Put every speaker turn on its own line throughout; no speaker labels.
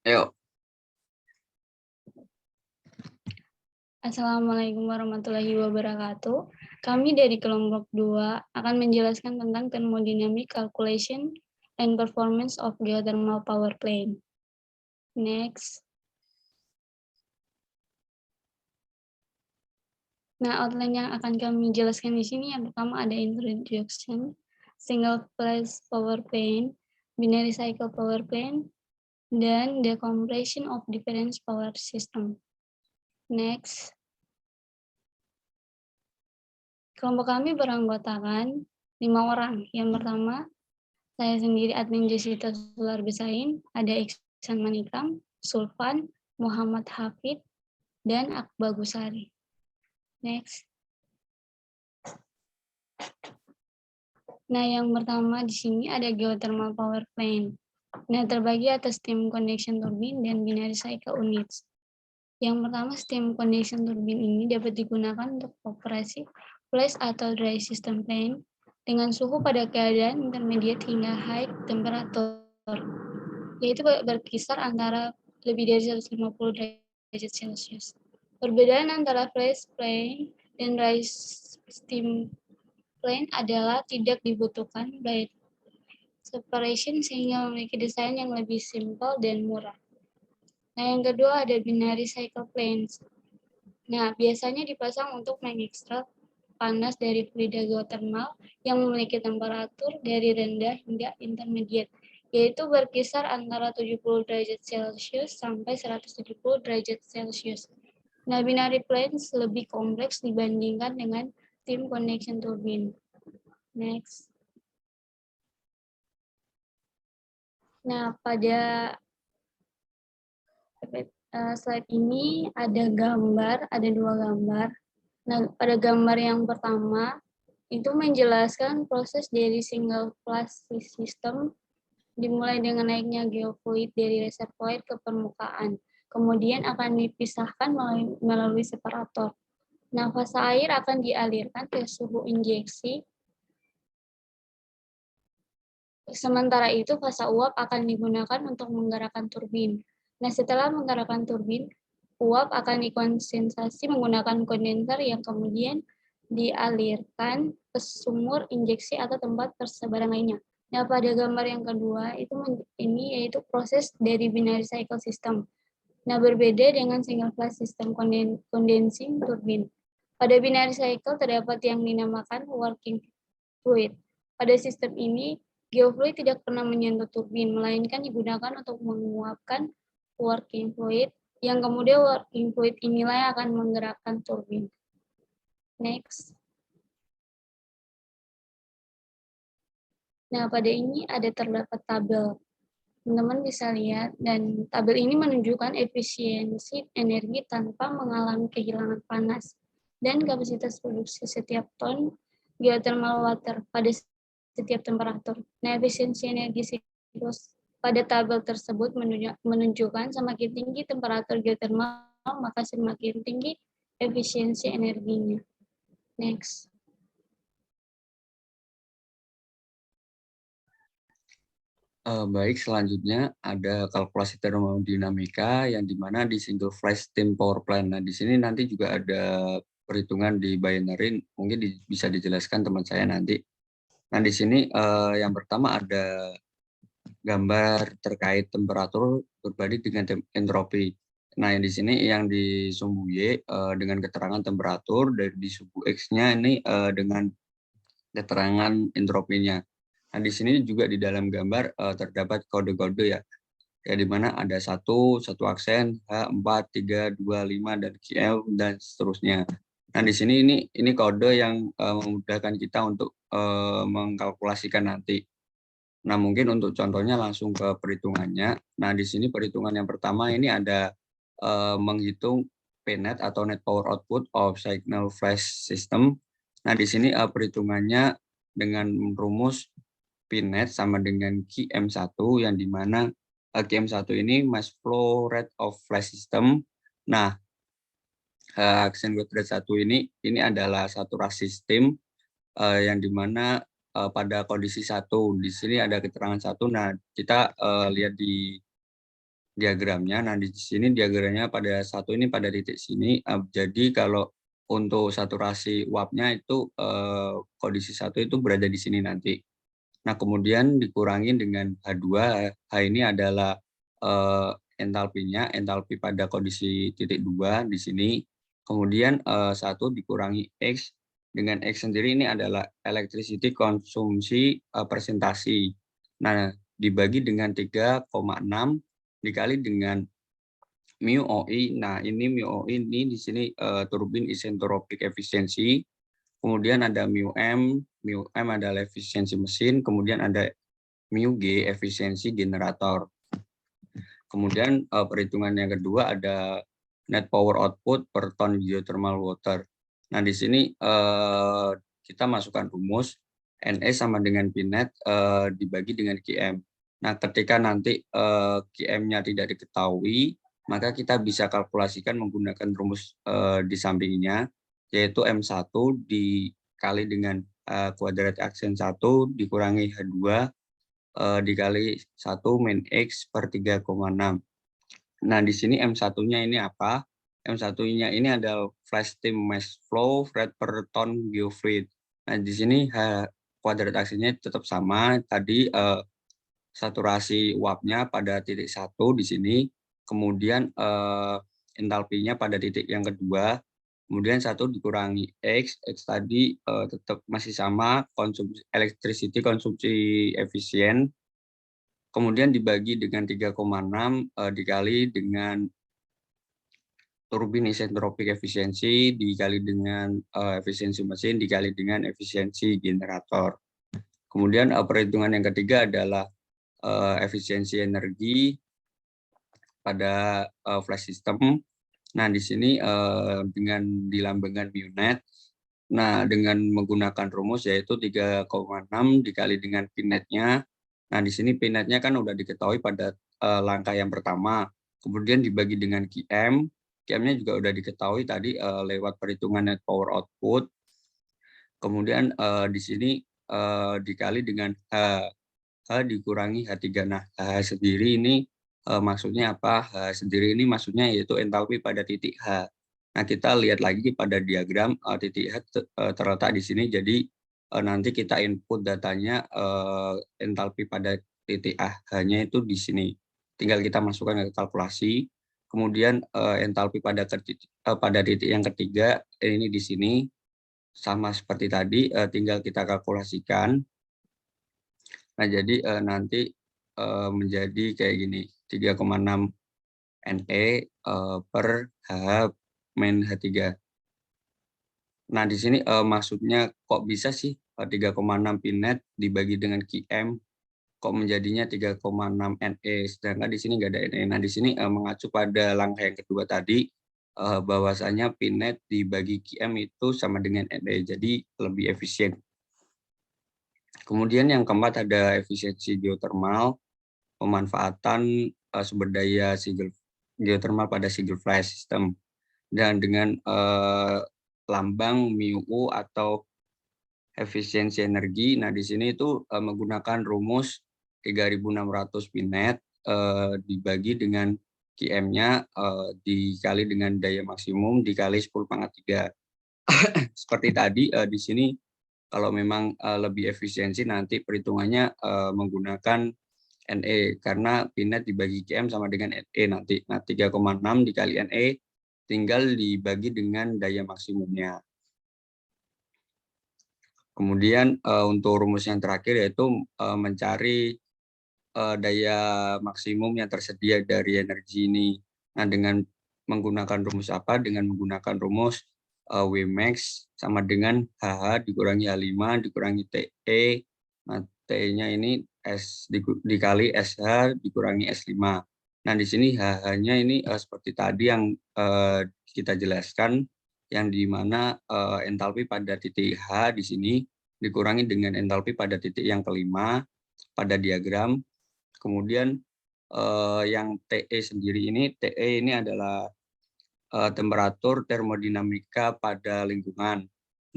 Ayo.
Assalamualaikum warahmatullahi wabarakatuh. Kami dari kelompok 2 akan menjelaskan tentang thermodynamic calculation and performance of geothermal power plant. Next. Nah, outline yang akan kami jelaskan di sini yang pertama ada introduction, single phase power plant, binary cycle power plant, dan the compression of different power system. Next. Kelompok kami beranggotakan 5 orang. Yang pertama, saya sendiri admin Jessica Sular Besain, ada Iksan Manikam, Sulfan, Muhammad Hafid, dan Akba Gusari. Next. Nah, yang pertama di sini ada geothermal power plant. Nah, terbagi atas steam condenser turbine dan binary cycle units. Yang pertama, steam condenser turbine ini dapat digunakan untuk operasi flash atau dry system plant dengan suhu pada keadaan intermediate hingga high temperature, yaitu berkisar antara lebih dari 150 derajat Celcius. Perbedaan antara flash plant dan dry steam plant adalah tidak dibutuhkan by separation sehingga memiliki desain yang lebih simpel dan murah. Nah, yang kedua ada binary cycle plants. Nah, biasanya dipasang untuk mengekstrak panas dari fluida geothermal yang memiliki temperatur dari rendah hingga intermediate, yaitu berkisar antara 70 derajat Celcius sampai 170 derajat Celcius. Nah, binary plants lebih kompleks dibandingkan dengan steam condenser turbine. Next. Nah, pada slide ini ada dua gambar. Nah, pada gambar yang pertama, itu menjelaskan proses dari single flash system dimulai dengan naiknya geofluid dari reservoir ke permukaan. Kemudian akan dipisahkan melalui separator. Nah, fase air akan dialirkan ke suhu injeksi. Sementara itu, fase uap akan digunakan untuk menggerakkan turbin. Nah, setelah menggerakkan turbin, uap akan dikondensasi menggunakan kondenser yang kemudian dialirkan ke sumur injeksi atau tempat persebaran lainnya. Nah, pada gambar yang kedua, ini yaitu proses dari binary cycle system. Nah, berbeda dengan single phase system condensing turbine. Pada binary cycle terdapat yang dinamakan working fluid. Pada sistem ini, geofluid tidak pernah menyentuh turbin, melainkan digunakan untuk menguapkan working fluid, yang kemudian working fluid inilah yang akan menggerakkan turbin. Next. Nah, pada ini terdapat tabel. Teman-teman bisa lihat, dan tabel ini menunjukkan efisiensi energi tanpa mengalami kehilangan panas dan kapasitas produksi setiap ton geothermal water pada setiap temperatur. Nah, efisiensi energi siklus pada tabel tersebut menunjukkan semakin tinggi temperatur geothermal, maka semakin tinggi efisiensi energinya. Next.
Baik, selanjutnya ada kalkulasi termodinamika yang dimana di single flash steam power plant. Nah, di sini nanti juga ada perhitungan di binary, mungkin bisa dijelaskan teman saya nanti. Nah, di sini yang pertama ada gambar terkait temperatur berbanding dengan entropi. Nah, yang di sini yang di sumbu Y dengan keterangan temperatur, dan di sumbu X-nya ini dengan keterangan entropinya. Nah, di sini juga di dalam gambar terdapat kode-kode ya, di mana ada satu aksen, H4, 3, 2, 5, dan QL, dan seterusnya. Nah, di sini ini kode yang memudahkan kita untuk mengkalkulasikan nanti. Nah, mungkin untuk contohnya langsung ke perhitungannya. Nah, di sini perhitungan yang pertama ini ada menghitung PNet atau net power output of signal flash system. Nah, di sini perhitungannya dengan rumus PNet sama dengan QM1, yang dimana QM1 ini mass flow rate of flash system. Nah, aksen rate 1 ini adalah saturasi steam yang dimana pada kondisi 1, di sini ada keterangan 1. Nah, kita lihat di diagramnya. Nah, di sini diagramnya pada satu ini pada titik sini. Jadi kalau untuk saturasi uapnya itu kondisi satu itu berada di sini nanti. Nah, kemudian dikurangi dengan H2. H ini adalah entalpinya, entalpi pada kondisi titik 2 di sini. Kemudian satu dikurangi X. Dengan X sendiri ini adalah electricity konsumsi presentasi. Nah, dibagi dengan 3,6 dikali dengan mu OI. Nah, ini mu OI ini di sini turbin isentropik efisiensi. Kemudian ada mu M adalah efisiensi mesin, kemudian ada mu G efisiensi generator. Kemudian perhitungan yang kedua ada net power output per ton geothermal water. Nah, di sini kita masukkan rumus NE sama dengan P net dibagi dengan QM. Nah, ketika nanti QM-nya tidak diketahui, maka kita bisa kalkulasikan menggunakan rumus di sampingnya, yaitu M1 dikali dengan kuadrat aksen 1 dikurangi H2 dikali 1 min X per 3,6. Nah, di sini M1-nya ini apa? M1-nya ini adalah flash steam mass flow rate per ton geofluid. Nah, di sini kuadrat aksinya tetap sama. Tadi saturasi uapnya pada titik 1 di sini. Kemudian entalpinya pada titik yang kedua. Kemudian 1 dikurangi X. X tadi tetap masih sama. Konsumsi electricity, konsumsi efisien. Kemudian dibagi dengan 3,6 dikali dengan turbin isentropik efisiensi dikali dengan efisiensi mesin dikali dengan efisiensi generator. Kemudian perhitungan yang ketiga adalah efisiensi energi pada flash system. Nah, di sini dengan dilambangkan mu net. Nah, dengan menggunakan rumus yaitu 3,6 dikali dengan P net-nya. Nah, di sini P net-nya kan udah diketahui pada langkah yang pertama. Kemudian dibagi dengan QM. QM-nya juga udah diketahui tadi lewat perhitungan net power output. Kemudian di sini dikali dengan H. H dikurangi H3. Nah, H sendiri ini maksudnya apa? H sendiri ini maksudnya yaitu entalpi pada titik H. Nah, kita lihat lagi pada diagram titik H terletak di sini. Jadi nanti kita input datanya entalpi pada titik H-nya itu di sini. Tinggal kita masukkan ke kalkulasi. Kemudian entalpi pada titik yang ketiga ini di sini sama seperti tadi, tinggal kita kalkulasikan. Nah, jadi nanti menjadi kayak gini, 3,6 NE per H min H3. Nah, di sini maksudnya kok bisa sih 3,6 P net dibagi dengan QM, kok menjadinya 3,6 NE, sedangkan di sini nggak ada NE. Nah, di sini mengacu pada langkah yang kedua tadi, bahwasanya P net dibagi QM itu sama dengan NE, jadi lebih efisien. Kemudian yang keempat ada efisiensi geothermal, pemanfaatan sumber daya geothermal pada single flash system. Dan dengan lambang mu atau efisiensi energi, nah di sini itu menggunakan rumus 3.600 P net dibagi dengan QM-nya dikali dengan daya maksimum dikali 10⁻3. Seperti tadi di sini kalau memang lebih efisiensi nanti perhitungannya menggunakan NE karena P net dibagi QM sama dengan NE nanti. Nah, 3,6 dikali NE tinggal dibagi dengan daya maksimumnya. Kemudian untuk rumus yang terakhir yaitu mencari daya maksimum yang tersedia dari energi ini. Nah, dengan menggunakan rumus apa? Dengan menggunakan rumus Wmax sama dengan HH dikurangi H5 dikurangi TE. Nah, TE-nya ini S dikali SH dikurangi S5. Nah, di sini HH-nya ini seperti tadi yang kita jelaskan, yang di mana entalpi pada titik H di sini dikurangi dengan entalpi pada titik yang kelima pada diagram. Kemudian yang TE sendiri ini, TE ini adalah temperatur termodinamika pada lingkungan.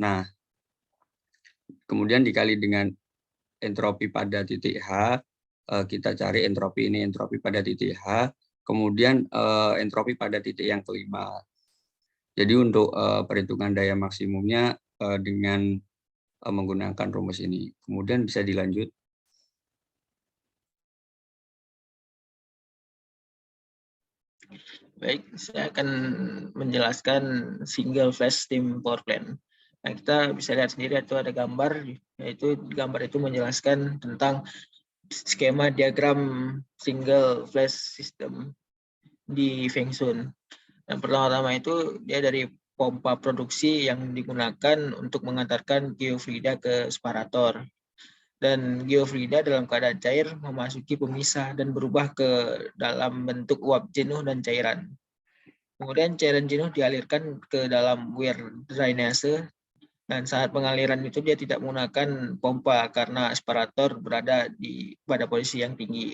Nah, kemudian dikali dengan entropi pada titik H, kita cari entropi ini, entropi pada titik H. kemudian entropi pada titik yang kelima. Jadi untuk perhitungan daya maksimumnya dengan menggunakan rumus ini. Kemudian bisa dilanjut.
Baik, saya akan menjelaskan single phase steam power plant. Nah, kita bisa lihat sendiri itu ada gambar, yaitu gambar itu menjelaskan tentang skema diagram single phase system di Fengsun. Yang pertama-tama itu dia dari pompa produksi yang digunakan untuk mengantarkan geofluida ke separator. Dan geofluida dalam keadaan cair memasuki pemisah dan berubah ke dalam bentuk uap jenuh dan cairan. Kemudian cairan jenuh dialirkan ke dalam weir drainase, dan saat pengaliran itu dia tidak menggunakan pompa karena aspirator berada pada posisi yang tinggi.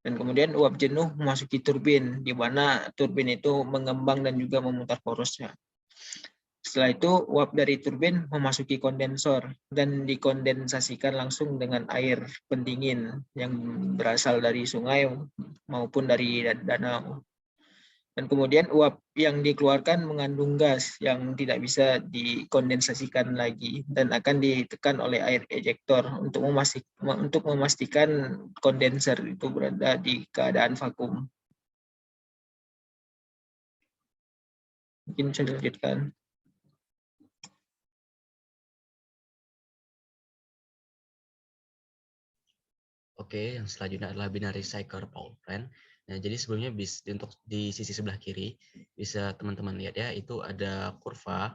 Dan kemudian uap jenuh memasuki turbin, di mana turbin itu mengembang dan juga memutar porosnya. Setelah itu, uap dari turbin memasuki kondensor dan dikondensasikan langsung dengan air pendingin yang berasal dari sungai maupun dari danau. Dan kemudian uap yang dikeluarkan mengandung gas yang tidak bisa dikondensasikan lagi dan akan ditekan oleh air ejektor untuk memastikan kondenser itu berada di keadaan vakum. Mungkin bisa dilanjutkan.
Oke, yang selanjutnya adalah binary cycle power plant. Nah, jadi sebelumnya untuk di sisi sebelah kiri bisa teman-teman lihat ya, itu ada kurva.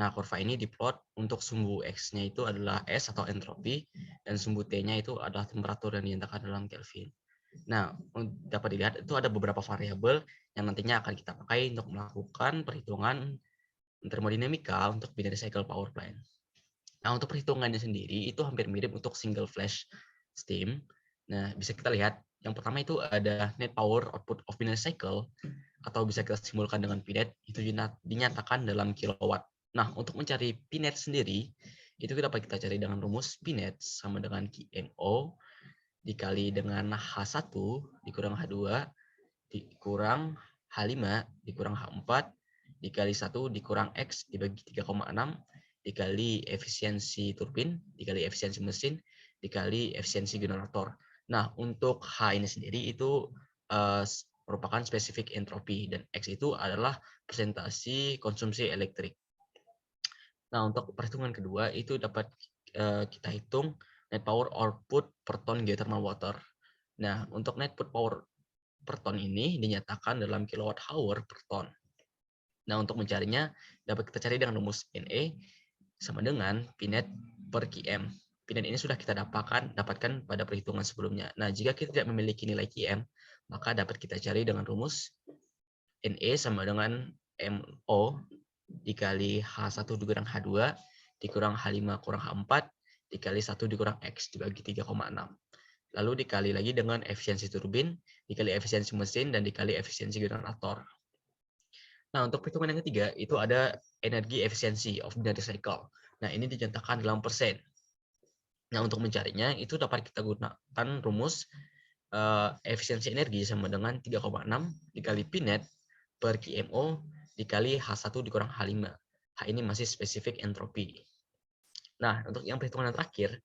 Nah, kurva ini diplot untuk sumbu X-nya itu adalah S atau entropi dan sumbu T-nya itu adalah temperatur yang dinyatakan dalam Kelvin. Nah, dapat dilihat itu ada beberapa variabel yang nantinya akan kita pakai untuk melakukan perhitungan termodinamika untuk binary cycle power plant. Nah, untuk perhitungannya sendiri itu hampir mirip untuk single flash steam. Nah, bisa kita lihat yang pertama itu ada net power output of binary cycle atau bisa kita simbolkan dengan Pnet, itu dinyatakan dalam kilowatt. Nah, untuk mencari Pnet sendiri itu dapat kita cari dengan rumus Pnet sama dengan QNO dikali dengan H1 dikurang H2 dikurang H5 dikurang H4 dikali 1 dikurang X dibagi 3,6 dikali efisiensi turbin dikali efisiensi mesin dikali efisiensi generator. Nah, untuk H ini sendiri itu merupakan spesifik entropi dan X itu adalah presentasi konsumsi elektrik. Nah, untuk perhitungan kedua itu dapat kita hitung net power output per ton geothermal water. Nah, untuk net power per ton ini dinyatakan dalam kilowatt hour per ton. Nah, untuk mencarinya dapat kita cari dengan rumus NE sama dengan Pnet per Km. Pnet ini sudah kita dapatkan pada perhitungan sebelumnya. Nah, jika kita tidak memiliki nilai Km, maka dapat kita cari dengan rumus NE sama dengan MO dikali H1 dikurang H2 dikurang H5 kurang H4 dikali 1 dikurang X dibagi 3,6. Lalu dikali lagi dengan efisiensi turbin, dikali efisiensi mesin, dan dikali efisiensi generator. Nah, untuk perhitungan yang ketiga, itu ada energi efisiensi of binary cycle. Nah, ini dinyatakan dalam persen. Nah, untuk mencarinya, itu dapat kita gunakan rumus efisiensi energi sama dengan 3,6 dikali Pnet per QMO dikali H1 dikurang H5. H ini masih spesifik entropi. Nah, untuk yang perhitungan yang terakhir,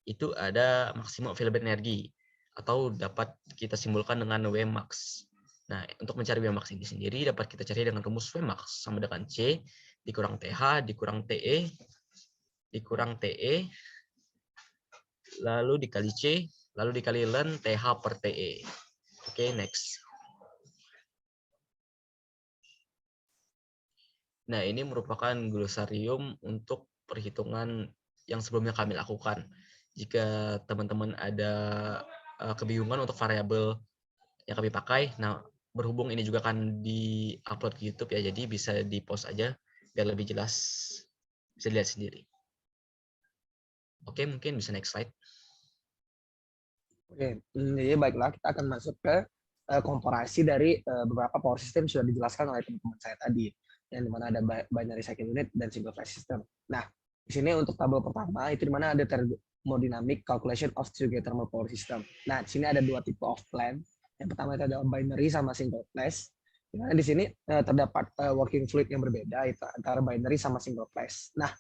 itu ada maksimum available energi atau dapat kita simbolkan dengan Wmax. Nah, untuk mencari Wmax ini sendiri dapat kita cari dengan rumus Wmax sama dengan C dikurang TH dikurang TE dikurang TE lalu dikali C lalu dikali ln TH per TE. Oke, next. Nah, ini merupakan glosarium untuk perhitungan yang sebelumnya kami lakukan. Jika teman-teman ada kebingungan untuk variabel yang kami pakai, nah berhubung ini juga akan di-upload ke YouTube ya, jadi bisa di-post aja biar lebih jelas, bisa dilihat sendiri. Oke, mungkin bisa next slide.
Oke, jadi baiklah kita akan masuk ke komparasi dari beberapa power system sudah dijelaskan oleh teman-teman saya tadi, yang dimana ada binary cycle unit dan single phase system. Nah, di sini untuk tabel pertama itu dimana ada thermodynamic calculation of two geothermal power system. Nah, di sini ada dua tipe of plant. Yang pertama itu adalah binary sama single flash. Dimana di sini terdapat working fluid yang berbeda itu antara binary sama single flash. Nah,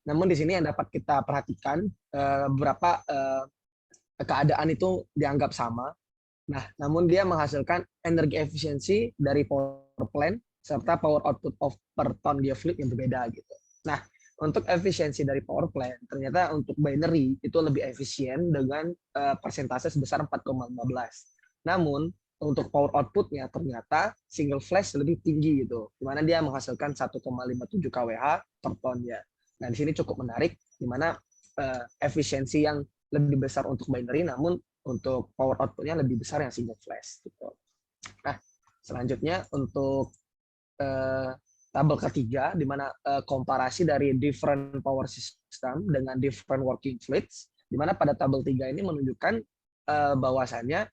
namun di sini yang dapat kita perhatikan beberapa keadaan itu dianggap sama. Nah, namun dia menghasilkan energi efisiensi dari power plant serta power output of per ton geofluid yang berbeda gitu. Nah, untuk efisiensi dari power plant ternyata untuk binary itu lebih efisien dengan persentase sebesar 4,15. Namun untuk power outputnya ternyata single flash lebih tinggi gitu, di mana dia menghasilkan 1,57 kWh per tonnya. Nah, di sini cukup menarik, di mana efisiensi yang lebih besar untuk binary, namun untuk power outputnya lebih besar yang single flash. Gitu. Nah, selanjutnya untuk tabel ketiga, di mana komparasi dari different power system dengan different working fluids, di mana pada tabel 3 ini menunjukkan bahwasannya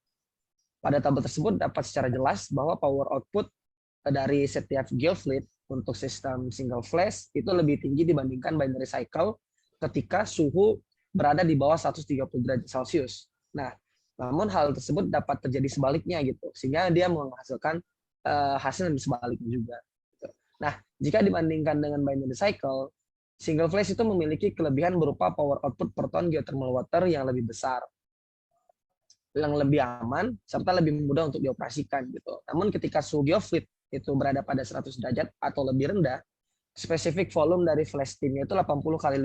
pada tabel tersebut dapat secara jelas bahwa power output dari setiap geofluid untuk sistem single flash itu lebih tinggi dibandingkan binary cycle ketika suhu berada di bawah 130 derajat Celcius. Nah, namun hal tersebut dapat terjadi sebaliknya gitu, sehingga dia menghasilkan hasil yang sebaliknya juga. Nah, jika dibandingkan dengan binary cycle, single flash itu memiliki kelebihan berupa power output per ton geothermal water yang lebih besar, yang lebih aman serta lebih mudah untuk dioperasikan gitu. Namun ketika suhu geofluid itu berada pada 100 derajat atau lebih rendah, spesifik volume dari flash steam-nya itu 80 kali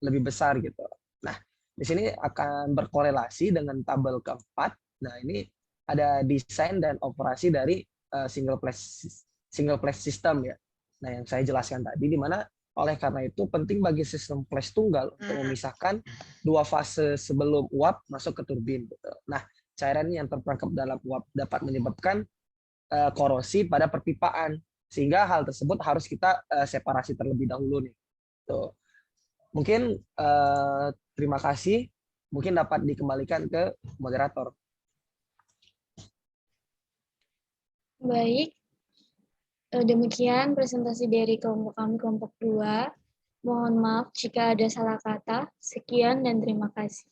lebih besar gitu. Nah, di sini akan berkorelasi dengan tabel keempat. Nah, ini ada desain dan operasi dari single flash system ya. Nah, yang saya jelaskan tadi, di mana oleh karena itu penting bagi sistem flash tunggal untuk memisahkan dua fase sebelum uap masuk ke turbin. Gitu. Nah, cairan yang terperangkap dalam uap dapat menyebabkan korosi pada perpipaan, sehingga hal tersebut harus kita separasi terlebih dahulu nih. Tuh. Mungkin terima kasih. Mungkin dapat dikembalikan ke moderator.
Baik. Demikian presentasi dari kelompok kami, kelompok 2. Mohon maaf jika ada salah kata. Sekian dan terima kasih.